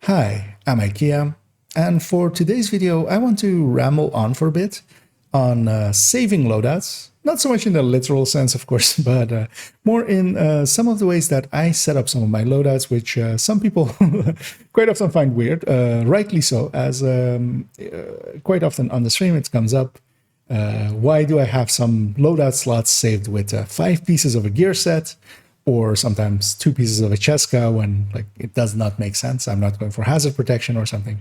Hi, I'm IKEA, and for today's video I want to ramble on for a bit on saving loadouts. Not so much in the literal sense, of course, but more in some of the ways that I set up some of my loadouts, which some people quite often find weird, rightly so, as quite often on the stream it comes up. Why do I have some loadout slots saved with 5 pieces of a gear set, or sometimes 2 pieces of a Cheska when it does not make sense? I'm not going for hazard protection or something.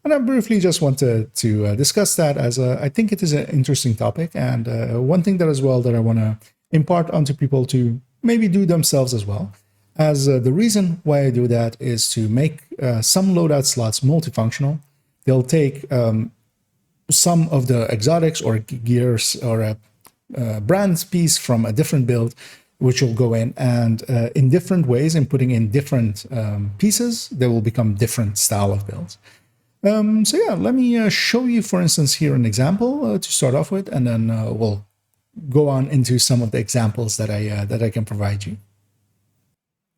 And I briefly just wanted to discuss that, as I think it is an interesting topic, and one thing that as well that I want to impart onto people to maybe do themselves as well. As the reason why I do that is to make some loadout slots multifunctional. They'll take some of the exotics or gears or a brand piece from a different build, which will go in, and in different ways, in putting in different pieces, they will become different style of builds. So yeah, let me show you, for instance, here an example to start off with, and then we'll go on into some of the examples that I can provide you.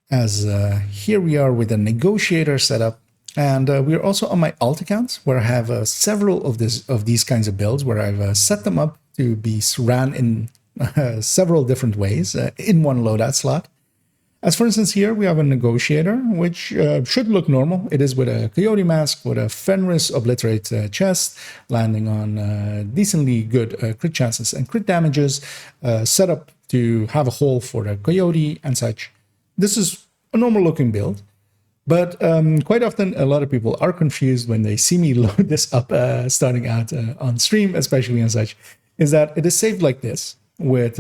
As here we are with a negotiator setup, and we're also on my alt account, where I have several of these kinds of builds, where I've set them up to be ran in several different ways in one loadout slot. As for instance, here we have a negotiator, which should look normal. It is with a coyote mask, with a Fenris obliterate chest, landing on decently good crit chances and crit damages, set up to have a hole for the coyote and such. This is a normal looking build, but quite often a lot of people are confused when they see me load this up starting out on stream, especially and such, is that it is saved like this, with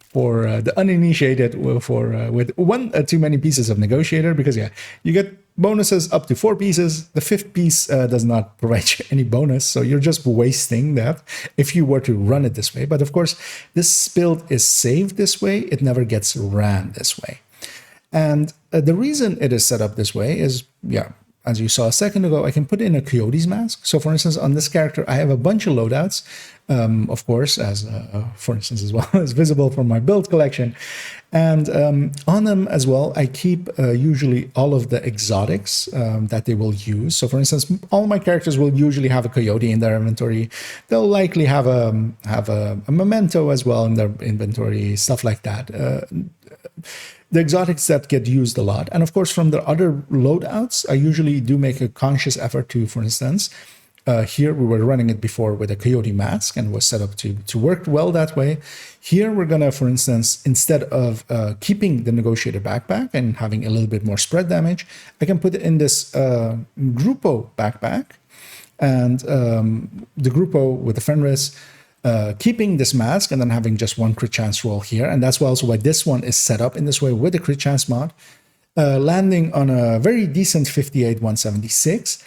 for the uninitiated, with one too many pieces of negotiator, because yeah, you get bonuses up to 4 pieces. The 5th piece does not provide you any bonus, so you're just wasting that if you were to run it this way. But of course, this build is saved this way. It never gets ran this way. And the reason it is set up this way is, yeah, as you saw a second ago, I can put in a coyote's mask. So for instance, on this character, I have a bunch of loadouts, of course, as for instance, as well as visible from my build collection. And on them as well, I keep usually all of the exotics that they will use. So for instance, all my characters will usually have a coyote in their inventory. They'll likely have a memento as well in their inventory, stuff like that. The exotics that get used a lot. And of course, from the other loadouts, I usually do make a conscious effort to, for instance, here we were running it before with a coyote mask and was set up to work well that way. Here we're gonna, for instance, instead of keeping the negotiator backpack and having a little bit more spread damage, I can put it in this Grupo backpack, and the Grupo with the Fenris, keeping this mask and then having just 1 crit chance roll here. And that's also why this one is set up in this way with the crit chance mod, landing on a very decent 58-176.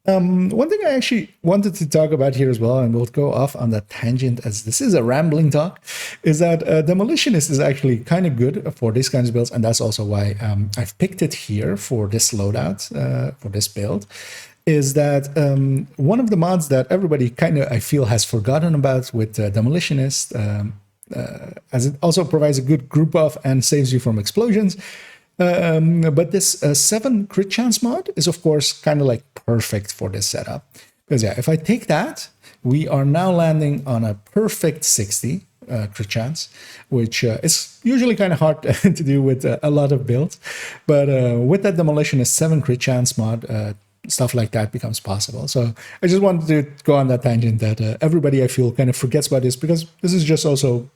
One thing I actually wanted to talk about here as well, and we'll go off on that tangent as this is a rambling talk, is that Demolitionist is actually kind of good for these kinds of builds, and that's also why I've picked it here for this loadout, for this build, is that one of the mods that everybody kind of, I feel, has forgotten about with Demolitionist, as it also provides a good group buff and saves you from explosions. But this 7 crit chance mod is, of course, kind of like perfect for this setup. Because yeah, if I take that, we are now landing on a perfect 60 crit chance, which is usually kind of hard to do with a lot of builds. But with that Demolitionist 7 crit chance mod, stuff like that becomes possible. So I just wanted to go on that tangent that everybody, I feel, kind of forgets about this, because this is just also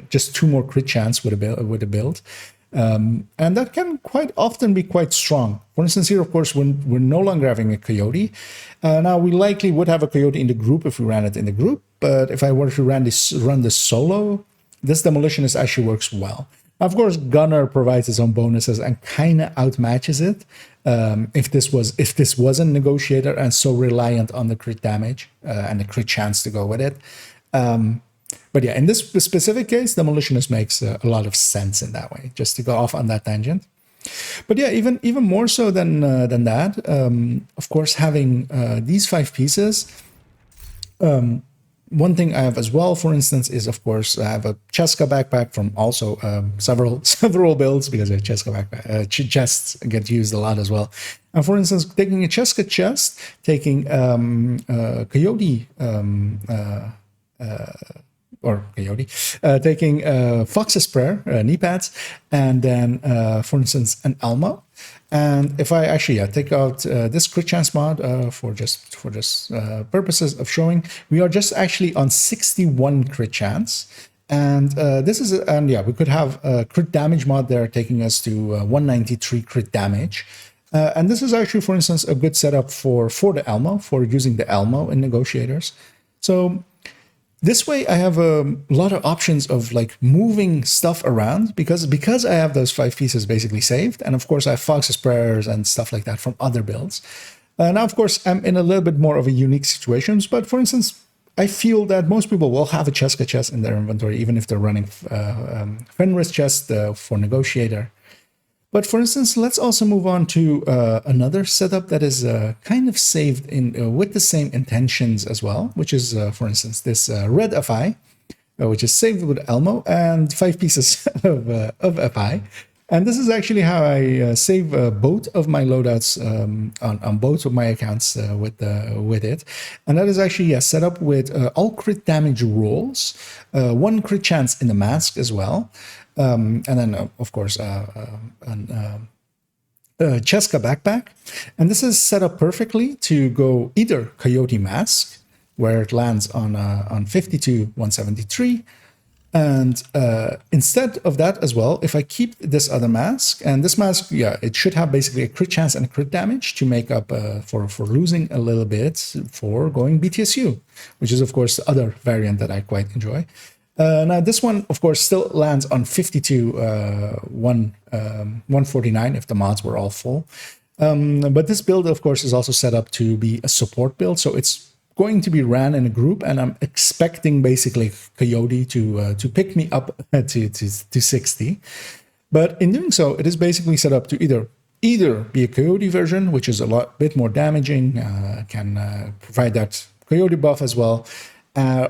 just 2 more crit chance with a build. And that can quite often be quite strong. For instance, here, of course, when we're no longer having a coyote, now we likely would have a coyote in the group if we ran it in the group. But if I were to run this solo, this Demolitionist actually works well. Of course, Gunner provides its own bonuses and kind of outmatches it. If this was a negotiator and so reliant on the crit damage and the crit chance to go with it. But yeah, in this specific case, Demolitionist makes a lot of sense in that way, just to go off on that tangent. But yeah, even more so than that, of course, having these 5 pieces One thing I have as well, for instance, is of course I have a Cheska backpack from also several builds, because a Cheska backpack chests get used a lot as well. And for instance, taking a Cheska chest, taking Coyote taking Fox's Prayer knee pads, and then for instance an Elmo. And if I actually take out this crit chance mod for just purposes of showing, we are just actually on 61 crit chance. And this is, and yeah, we could have a crit damage mod there taking us to 193 crit damage. And this is actually, for instance, a good setup for the Elmo, for using the Elmo in negotiators. So this way I have a lot of options of like moving stuff around, because I have those 5 pieces basically saved. And of course I have Fox's Prayers and stuff like that from other builds. Now, of course, I'm in a little bit more of a unique situations, but for instance, I feel that most people will have a Cheska chest in their inventory, even if they're running Fenris chest for negotiator. But for instance, let's also move on to another setup that is kind of saved in with the same intentions as well, which is, for instance, this red FI, which is saved with Elmo and 5 pieces of FI. And this is actually how I save both of my loadouts on both of my accounts with it. And that is actually set up with all crit damage rolls, 1 crit chance in the mask as well. And then, of course, Cheska backpack. And this is set up perfectly to go either Coyote Mask, where it lands on 52, 173. And instead of that as well, if I keep this other mask, and this mask, yeah, it should have basically a crit chance and a crit damage to make up for losing a little bit for going BTSU, which is, of course, the other variant that I quite enjoy. Now, this one, of course, still lands on 52, 149 if the mods were all full. But this build, of course, is also set up to be a support build. So it's going to be ran in a group, and I'm expecting basically Coyote to pick me up to 60. But in doing so, it is basically set up to either be a Coyote version, which is a bit more damaging, can provide that Coyote buff as well.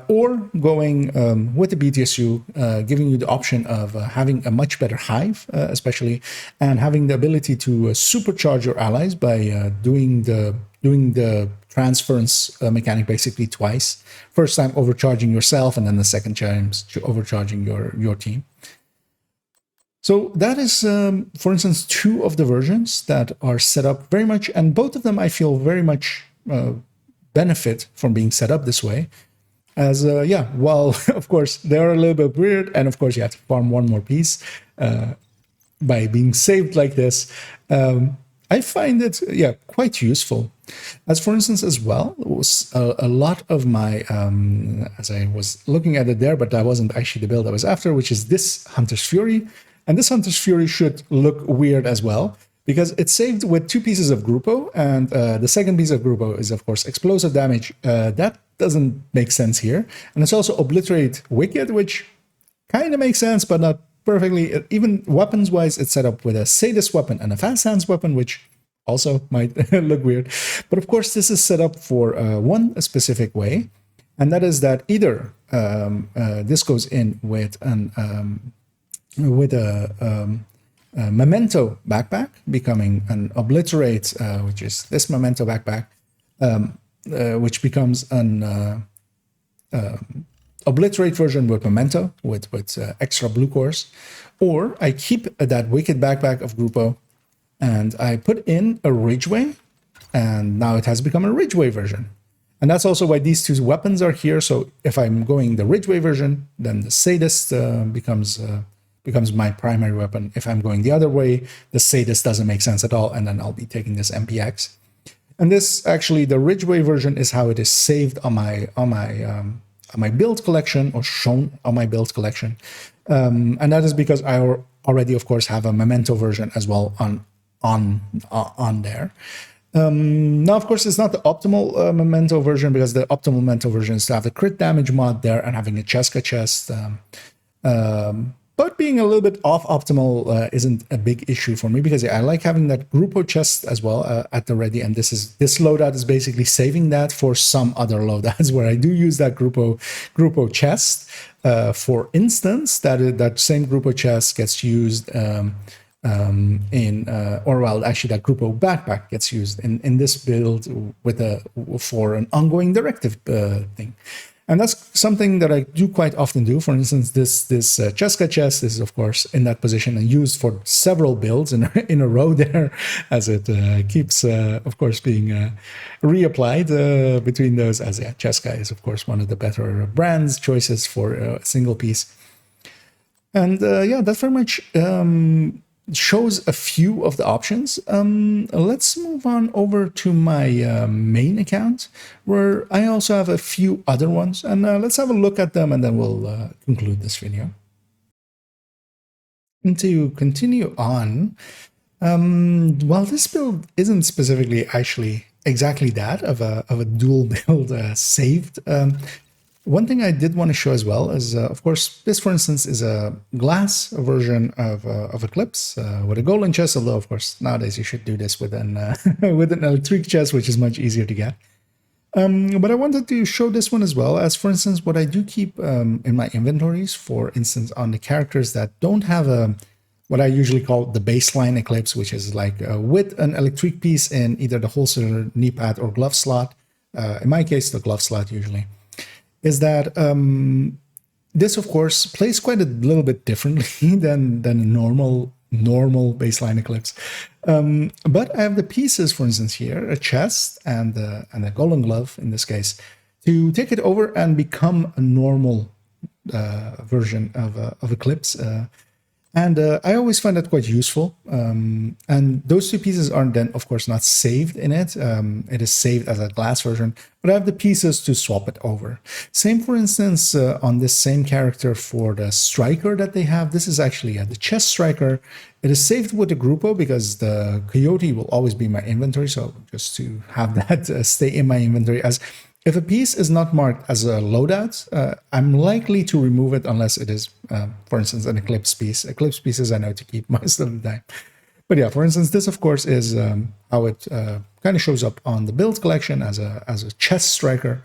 Or going with the BTSU, giving you the option of having a much better hive, especially, and having the ability to supercharge your allies by doing the transference mechanic basically twice. First time overcharging yourself, and then the second time overcharging your team. So that is, for instance, 2 of the versions that are set up very much, and both of them I feel very much benefit from being set up this way. As, yeah, well, of course, they are a little bit weird, and of course you have to farm 1 more piece by being saved like this. I find it, yeah, quite useful. As for instance, as well, it was a lot of my, as I was looking at it there, but that wasn't actually the build I was after, which is this Hunter's Fury. And this Hunter's Fury should look weird as well, because it's saved with 2 pieces of Grupo, and the second piece of Grupo is, of course, explosive damage. That doesn't make sense here. And it's also Obliterate Wicked, which kind of makes sense, but not perfectly. Even weapons-wise, it's set up with a Sadist weapon and a Fast Hands weapon, which also might look weird. But of course, this is set up for one specific way, and that is that either this goes in with a Memento backpack, becoming an Obliterate, which is this Memento backpack, which becomes an Obliterate version with Memento, with extra blue cores. Or I keep that Wicked backpack of Grupo, and I put in a Ridgeway, and now it has become a Ridgeway version. And that's also why these 2 weapons are here. So if I'm going the Ridgeway version, then the Sadist becomes my primary weapon. If I'm going the other way, the Sadist doesn't make sense at all, and then I'll be taking this MPX. And this, actually, the Ridgeway version is how it is saved on my build collection, or shown on my build collection. And that is because I already, of course, have a Memento version as well on there. Now, of course, it's not the optimal Memento version, because the optimal Memento version is to have the crit damage mod there and having a Cheska chest. But being a little bit off optimal isn't a big issue for me, because I like having that Grupo chest as well at the ready. And this loadout is basically saving that for some other loadouts where I do use that Grupo chest. For instance, that same Grupo chest gets used actually that Grupo backpack gets used in this build for an ongoing directive thing. And that's something that I do quite often do. For instance, this Cheska chest is, of course, in that position and used for several builds in a row there, as it keeps, of course, being reapplied between those. As Cheska is, of course, one of the better brands choices for a single piece. And that very much shows a few of the options. Let's move on over to my main account, where I also have a few other ones, and let's have a look at them, and then we'll conclude this video. And to continue on, while this build isn't specifically actually exactly that of a dual build saved, one thing I did want to show as well is, of course, this, for instance, is a glass version of Eclipse with a golden chest, although, of course, nowadays you should do this with an electric chest, which is much easier to get. But I wanted to show this one as well, as, for instance, what I do keep in my inventories, for instance, on the characters that don't have what I usually call the baseline Eclipse, which is like with an electric piece in either the holster, knee pad, or glove slot. In my case, the glove slot usually. Is that this, of course, plays quite a little bit differently than a normal baseline Eclipse. But I have the pieces, for instance, here, a chest and a golden glove, in this case, to take it over and become a normal version of Eclipse. And I always find that quite useful. And those two pieces aren't then, of course, not saved in it. It is saved as a glass version, but I have the pieces to swap it over. Same, for instance, on this same character for the striker that they have. This is actually the chest striker. It is saved with the Grupo because the Coyote will always be in my inventory. So just to have that stay in my inventory, as if a piece is not marked as a loadout, I'm likely to remove it unless it is, for instance, an Eclipse piece. Eclipse pieces I know to keep most of the time. But yeah, for instance, this, of course, is how it kind of shows up on the build collection as a chest striker.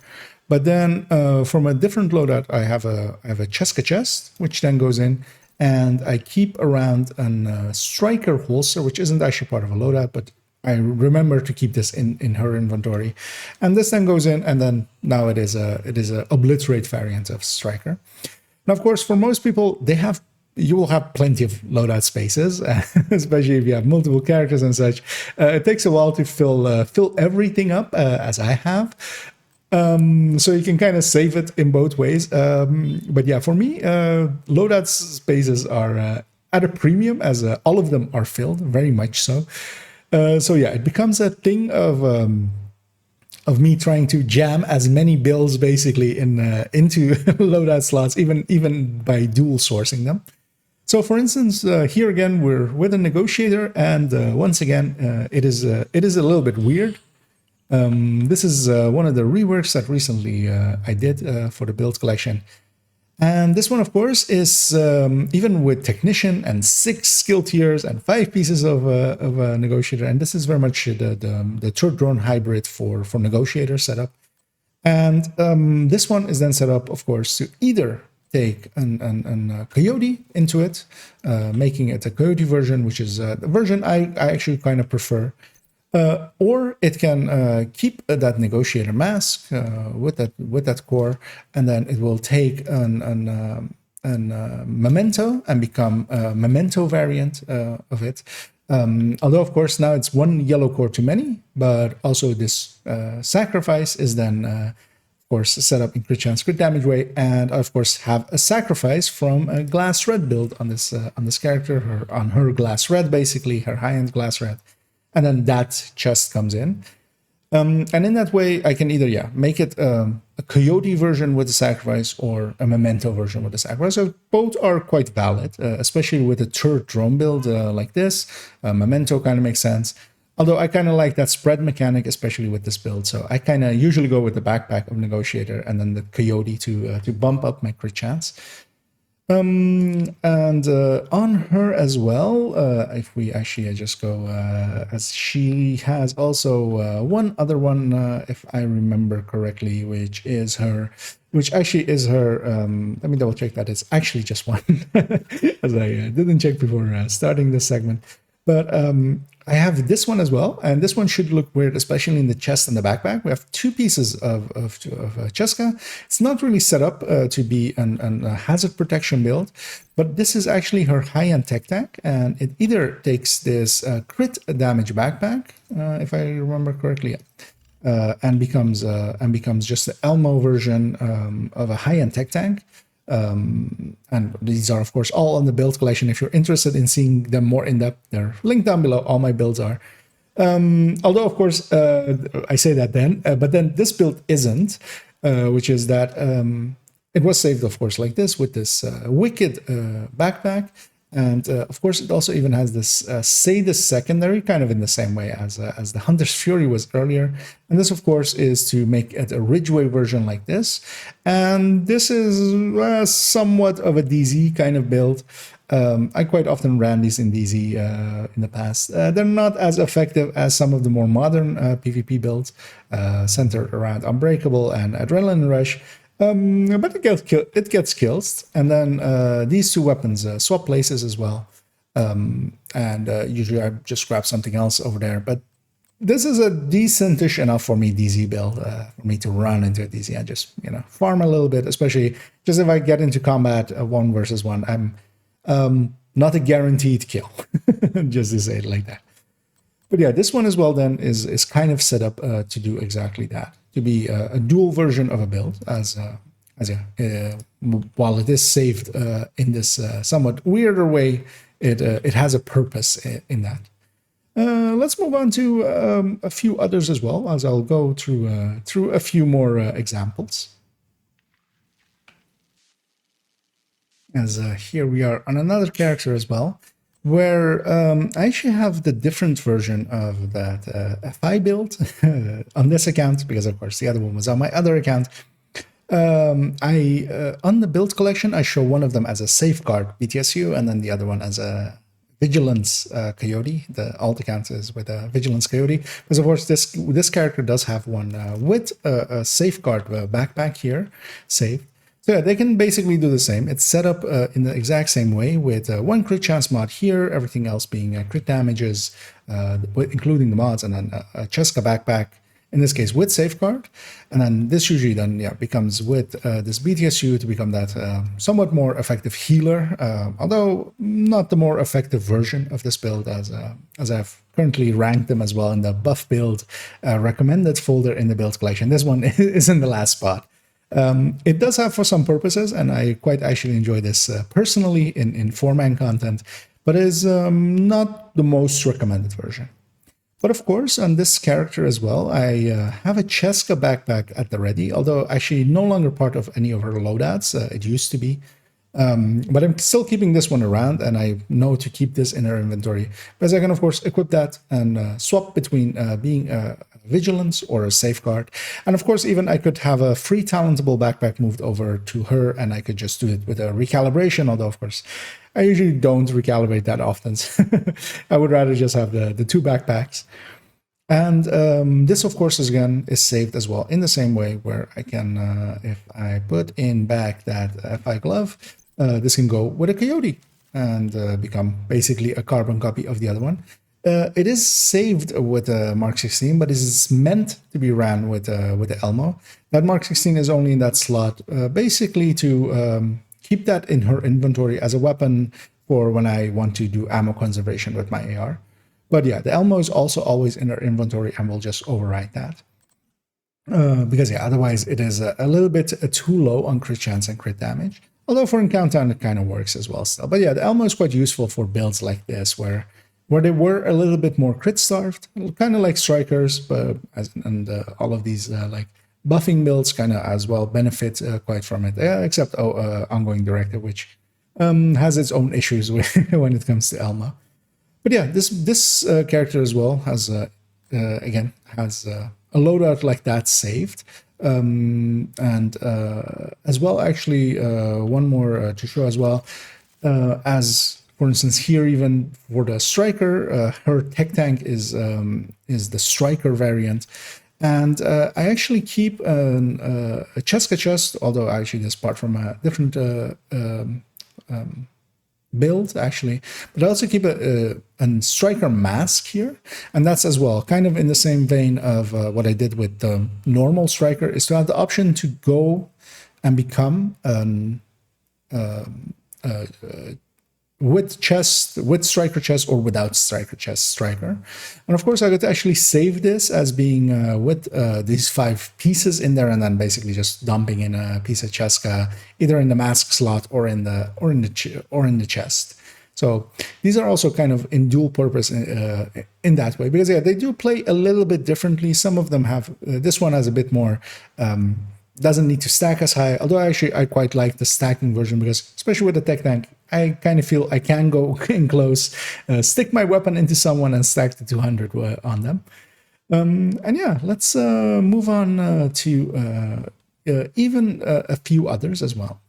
But then from a different loadout, I have a Cheska chest, which then goes in, and I keep around a striker holster, which isn't actually part of a loadout, but I remember to keep this in her inventory, and this then goes in, and then now it is a obliterate variant of striker. Now, of course, for most people, you will have plenty of loadout spaces, especially if you have multiple characters and such. It takes a while to fill everything up, as I have. So you can kind of save it in both ways. But yeah, for me, loadout spaces are at a premium, as all of them are filled, very much so. So yeah, it becomes a thing of me trying to jam as many builds basically into loadout slots, even by dual sourcing them. So for instance, here again we're with a negotiator, and once again it is a little bit weird. This is one of the reworks that recently I did for the build collection. And this one, of course, is even with Technician and 6 skill tiers and 5 pieces of a Negotiator. And this is very much the TurDro hybrid for Negotiator setup. And this one is then set up, of course, to either take a Coyote into it, making it a Coyote version, which is the version I actually kind of prefer. Or it can keep that negotiator mask with that core, and then it will take an memento and become a memento variant of it. Although, of course, now it's one yellow core too many, but also this sacrifice is then, of course, set up in crit chance, crit damage way, and of course have a sacrifice from a glass red build on this character, on her glass red, basically her high-end glass red. And then that chest comes in. And in that way, I can either, make it a Coyote version with the sacrifice or a Memento version with the sacrifice. So both are quite valid, especially with a TurDro build like this. Memento kind of makes sense. Although I kind of like that spread mechanic, especially with this build. So I kind of usually go with the backpack of Negotiator and then the Coyote to bump up my crit chance. And on her as well, if we actually just go, as she has also one other one, if I remember correctly, which actually is her, let me double check that it's actually just one, as I didn't check before starting this segment. But I have this one as well, and this one should look weird, especially in the chest and the backpack. We have two pieces of Cheska. It's not really set up to be a hazard protection build, but this is actually her high-end tech tank, and it either takes this crit damage backpack, if I remember correctly, and becomes just the Elmo version of a high-end tech tank. And these are, of course, all on the build collection. If you're interested in seeing them more in depth, they're linked down below. All my builds are. Although, of course, I say that then, but then this build isn't, which is that it was saved, of course, like this with this wicked backpack. And of course, it also even has this Sadist secondary, kind of in the same way as the Hunter's Fury was earlier. And this, of course, is to make it a Ridgeway version like this. And this is somewhat of a DZ kind of build. I quite often ran these in DZ in the past. They're not as effective as some of the more modern PvP builds centered around Unbreakable and Adrenaline Rush. But it gets kills, and then these two weapons swap places as well. And usually I just grab something else over there. But this is a decentish enough for me DZ build for me to run into a DZ. I just farm a little bit, especially just if I get into combat 1 versus 1. I'm not a guaranteed kill, just to say it like that. But yeah, this one as well then is kind of set up to do exactly that, to be a dual version of a build, while it is saved in this somewhat weirder way, it has a purpose in that. Let's move on to a few others as well, as I'll go through a few more examples. As here we are on another character as well, where I actually have the different version of that FI build on this account, because of course the other one was on my other account. On the build collection, I show one of them as a safeguard BTSU, and then the other one as a vigilance coyote. The alt account is with a vigilance coyote, because of course this character does have one with a safeguard backpack here saved. So yeah, they can basically do the same. It's set up in the exact same way, with one crit chance mod here, everything else being crit damages, including the mods, and then a Cheska backpack, in this case with safeguard. And then this usually then becomes with this BTSU to become that somewhat more effective healer, although not the more effective version of this build, as I've currently ranked them as well in the buff build recommended folder in the build collection. This one is in the last spot. It does have for some purposes, and I quite actually enjoy this personally in 4-man content, but is not the most recommended version. But of course, on this character as well, I have a Cheska backpack at the ready, although actually no longer part of any of her loadouts. It used to be. But I'm still keeping this one around, and I know to keep this in her inventory, because I can, of course, equip that and swap between being a vigilance or a safeguard. And of course, even I could have a free talentable backpack moved over to her, and I could just do it with a recalibration, although, of course, I usually don't recalibrate that often. I would rather just have the two backpacks. And this, of course, is saved as well in the same way, where I can, if I put in back that FI glove, this can go with a coyote and become basically a carbon copy of the other one. It is saved with a Mark 16, but it is meant to be ran with the Elmo. That Mark 16 is only in that slot, basically to keep that in her inventory as a weapon for when I want to do ammo conservation with my AR. But yeah, the Elmo is also always in her inventory, and we'll just override that. Because yeah, otherwise it is a little bit too low on crit chance and crit damage. Although for Encounter it kind of works as well still. But yeah, the Elmo is quite useful for builds like this, where they were a little bit more crit starved, kind of like Strikers, but all of these like buffing builds kind of as well benefit quite from it, except Ongoing Directive, which has its own issues when it comes to Elmo. But yeah, this character as well has again has a loadout like that saved. and as well, actually, one more to show as well. As for instance, here even for the striker, her TechTank is the striker variant. And I actually keep a Cheska chest, although actually this part from a different build actually, but I also keep a striker mask here, and that's as well kind of in the same vein of what I did with the normal striker, is to have the option to go and become an with striker chest or without striker chest striker. And of course I could actually save this as being with these 5 pieces in there, and then basically just dumping in a piece of Cheska either in the mask slot or in the chest. So these are also kind of in dual purpose in that way, because yeah, they do play a little bit differently. Some of them have this one has a bit more doesn't need to stack as high, although actually I quite like the stacking version, because especially with the TechTank, I kind of feel I can go in close, stick my weapon into someone and stack the 200 on them. And yeah, let's move on to even a few others as well.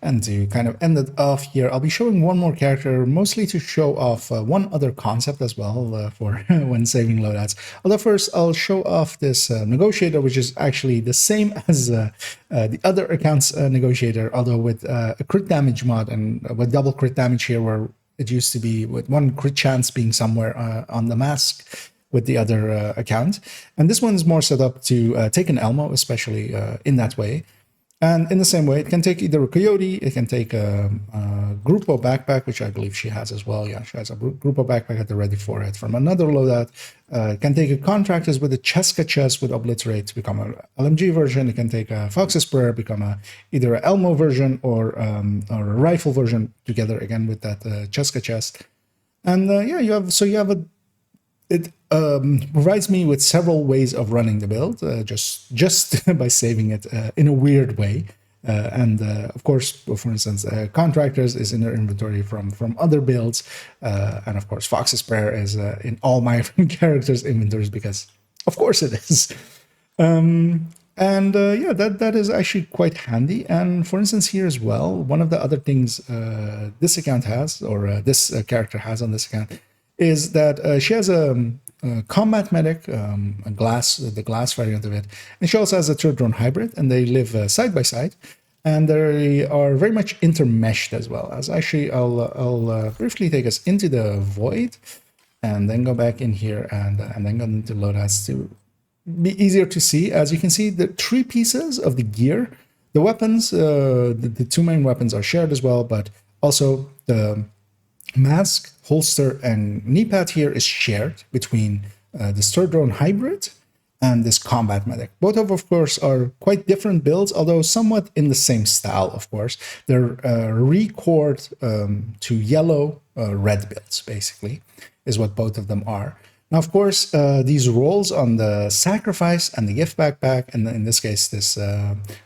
And to kind of end it off here, I'll be showing one more character, mostly to show off one other concept as well for when saving loadouts. Although first I'll show off this negotiator, which is actually the same as the other account's negotiator, although with a crit damage mod and with double crit damage here, where it used to be with 1 crit chance being somewhere on the mask with the other account. And this one's more set up to take an Elmo, especially in that way. And in the same way, it can take either a Coyote, it can take a Grupo backpack, which I believe she has as well. Yeah, she has a Grupo backpack at the ready for it from another loadout. It can take a Contractors with a Cheska chest with Obliterate to become an LMG version. It can take a Fox's Prayer, become either an Elmo version or a rifle version together again with that Cheska chest. And yeah, you have it provides me with several ways of running the build, just by saving it in a weird way. And of course, for instance, Contractors is in their inventory from other builds. And of course, Fox's Prayer is in all my characters' inventories, because of course it is. And yeah, that is actually quite handy. And for instance, here as well, one of the other things this account has, or this character has on this account, is that she has a CombatMedic, the glass variant of it, and she also has a TurDro hybrid, and they live side by side, and they are very much intermeshed as well. As actually, I'll briefly take us into the void, and then go back in here, and then go into loadouts to be easier to see. As you can see, the 3 pieces of the gear, the weapons, the 2 main weapons are shared as well, but also the mask, holster, and knee pad here is shared between this TurDro hybrid and this CombatMedic. Both of course, are quite different builds, although somewhat in the same style, of course. They're record to yellow red builds, basically, is what both of them are. Now, of course, these rolls on the Sacrifice and the Gift Backpack, and in this case, this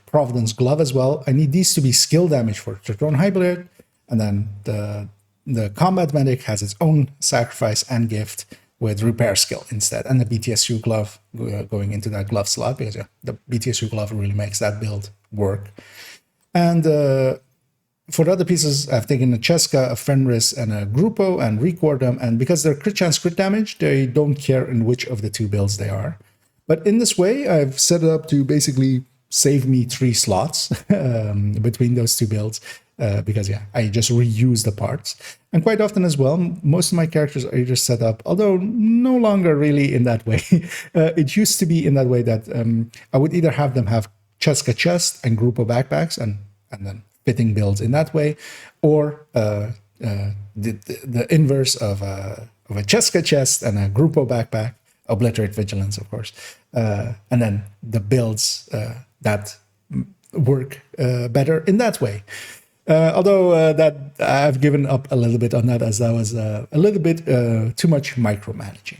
Providence Glove as well, I need these to be skill damage for TurDro hybrid, and then the CombatMedic has its own Sacrifice and Gift with Repair skill instead, and the BTSU glove going into that glove slot, because yeah, the BTSU glove really makes that build work. And for the other pieces, I've taken a Cheska, a Fenris, and a Grupo and record them, and because they're crit chance, crit damage, they don't care in which of the 2 builds they are. But in this way, I've set it up to basically save me 3 slots between those 2 builds. Because yeah, I just reuse the parts. And quite often as well, most of my characters are just set up, although no longer really in that way. It used to be in that way that I would either have them have Cheska chest and Grupo backpacks, and then fitting builds in that way, or the inverse of a Cheska chest and a Grupo backpack, Obliterate Vigilance, of course, and then the builds that work better in that way. Although that I've given up a little bit on that, as that was a little bit too much micromanaging.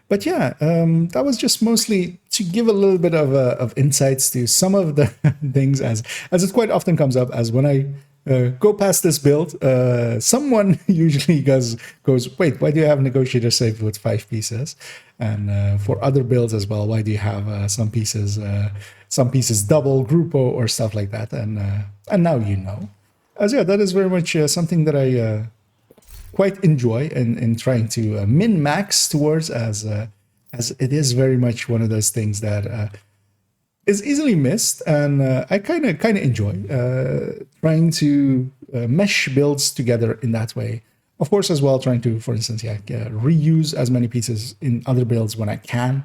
But yeah, that was just mostly to give a little bit of insights to some of the things, as it quite often comes up, as when I go past this build, someone usually goes, wait, why do you have negotiator saved with 5 pieces? And for other builds as well, why do you have some pieces double, gruppo, or stuff like that? And now you know. As yeah, that is very much something that I quite enjoy in trying to min-max towards, as it is very much one of those things that is easily missed, and I kind of enjoy trying to mesh builds together in that way. Of course, as well, trying to, for instance, reuse as many pieces in other builds when I can,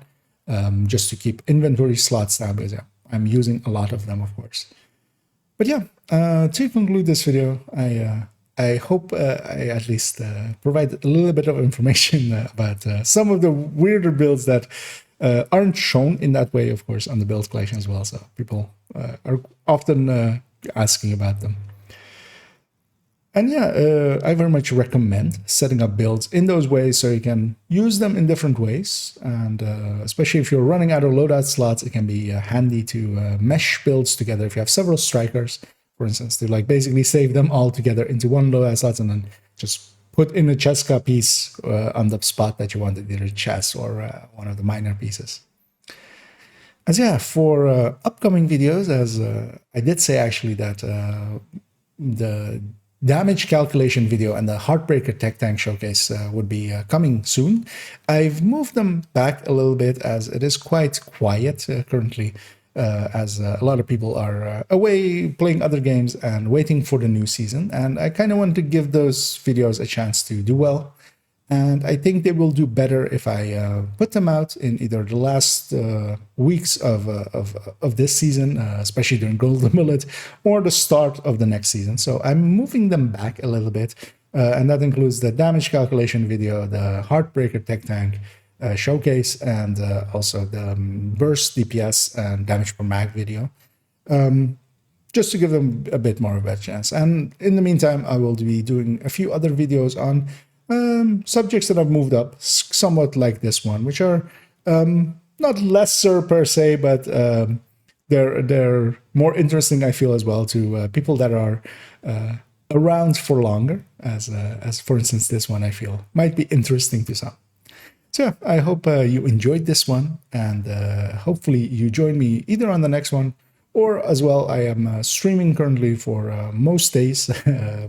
just to keep inventory slots down, because I'm using a lot of them, of course. But yeah, to conclude this video, I hope I at least provide a little bit of information about some of the weirder builds that aren't shown in that way, of course, on the build collection as well. So people are often asking about them. And yeah, I very much recommend setting up builds in those ways so you can use them in different ways. And especially if you're running out of loadout slots, it can be handy to mesh builds together. If you have several strikers, for instance, to like basically save them all together into one loadout slot and then just put in a Cheska piece on the spot that you wanted, either chess or one of the minor pieces. As yeah, for upcoming videos, as I did say actually that the damage calculation video and the Heartbreaker TechTank showcase would be coming soon. I've moved them back a little bit as it is quite quiet currently, as a lot of people are away playing other games and waiting for the new season. And I kind of want to give those videos a chance to do well. And I think they will do better if I put them out in either the last weeks of this season, especially during Golden Millet, or the start of the next season. So I'm moving them back a little bit. And that includes the damage calculation video, the Heartbreaker TechTank showcase, and also the burst DPS and damage per mag video, just to give them a bit more of a chance. And in the meantime, I will be doing a few other videos on subjects that I've moved up, somewhat like this one, which are not lesser per se, but they're more interesting, I feel, as well, to people that are around for longer, as for instance this one, I feel might be interesting to some. So yeah, I hope you enjoyed this one, and hopefully you join me either on the next one, or as well, I am streaming currently for most days,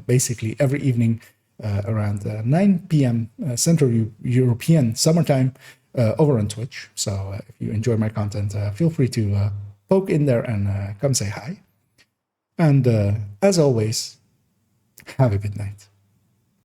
basically every evening, around 9 p.m. Central European summertime over on Twitch. So if you enjoy my content, feel free to poke in there and come say hi. And as always, have a good night.